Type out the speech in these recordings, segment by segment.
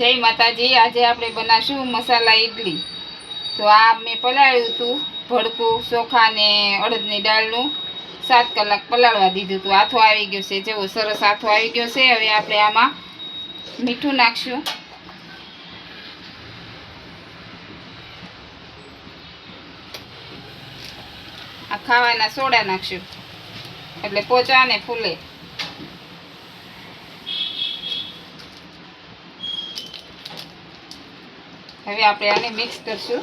જય માતાજી। આજે આપણે બનાવશું મસાલા ઇડલી। તો આ મેં પલાળ્યું હતું ભડકું ચોખા ને અડદની દાળનું 7 કલાક પલાળવા દીધું હતું। આથો આવી ગયો છે, જેવો સરસ આથો આવી ગયો છે। હવે આપણે આમાં મીઠું નાખશું, આ ખાવાના સોડા નાખશું એટલે પોચા ને ફૂલે। હવે આપણે આને મિક્સ કરશું।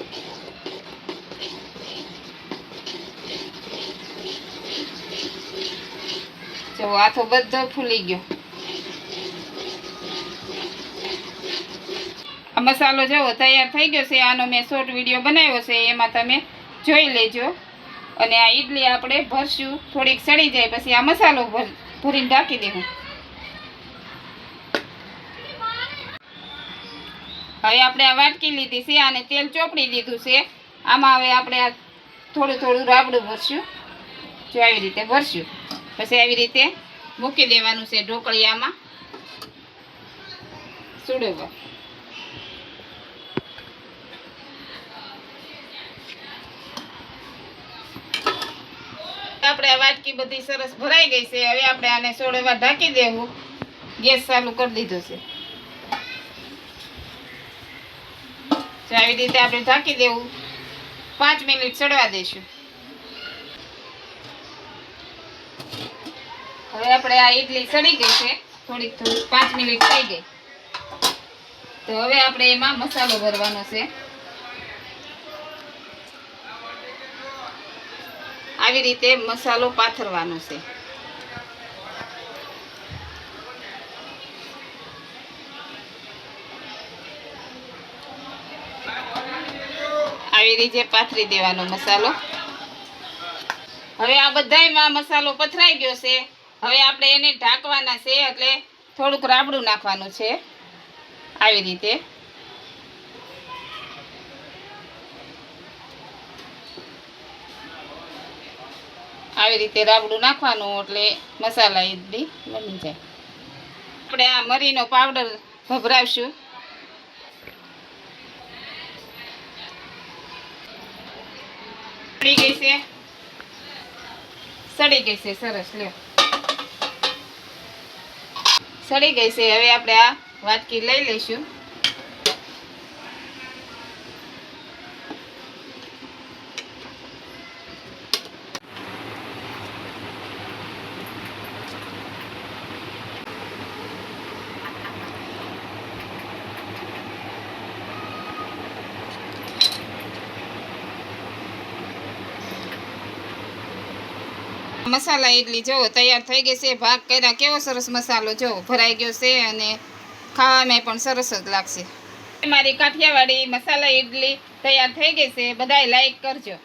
જો આથો બધો ફૂલી ગયો। આ મસાલો જેવો તૈયાર થઈ ગયો છે। આનો મેં શોર્ટ વિડીયો બનાવ્યો છે, એમાં તમે જોઈ લેજો। અને આ ઇડલી આપણે ભરશું, થોડીક સડી જાય પછી આ મસાલો ભરીને ઢાંકી દેવું। હવે આપણે આ વાટકી લીધી છે, આને તેલ ચોપડી દીધું છે। આમાં હવે આપણે આ થોડું થોડું રાબડું ભરશું। જો આવી રીતે ભરશું, પછી આવી રીતે મૂકી દેવાનું છે ઢોકળિયામાં સુડવા। આપણે આ વાટકી બધી સરસ ભરાઈ ગઈ છે। હવે આપણે આને સોડવા ઢાંકી દેવું। ગેસ ચાલુ કરી દીધો છે। આવી રીતે આપણે ઢાંકી દેવું, 5 મિનિટ ચડવા દઈશું। હવે આપણે આ ઇડલી સડી ગઈ છે, થોડીક 5 મિનિટ થઈ ગઈ। તો હવે આપણે એમાં મસાલો ભરવાનો છે। આવી રીતે મસાલો પાથરવાનો છે। આવી રીતે પાથરી દેવાનો મસાલો। હવે આ બધાયમાં મસાલો પથરાઈ ગયો છે। હવે આપણે એને ઢાંકવાના છે, એટલે થોડુંક રાબડું નાખવાનું છે। આવી રીતે રાબડું નાખવાનું, એટલે મસાલા ઇડલી બની જાય। આપણે આ મરીનો પાવડર ભભરાવશું। સડી ગઈ છે સરસ, લ્યો સડી ગઈ છે। હવે આપણે આ વાટકી લઈ લઈશું। મસાલા ઇડલી જો તૈયાર થઈ ગઈ છે। ભાગ કર્યા કેવો સરસ મસાલો જો ભરાઈ ગયો છે, અને ખાવામાં પણ સરસ જ લાગશે। મારી કાઠિયાવાડી મસાલા ઇડલી તૈયાર થઈ ગઈ છે। બધાય લાઈક કરજો।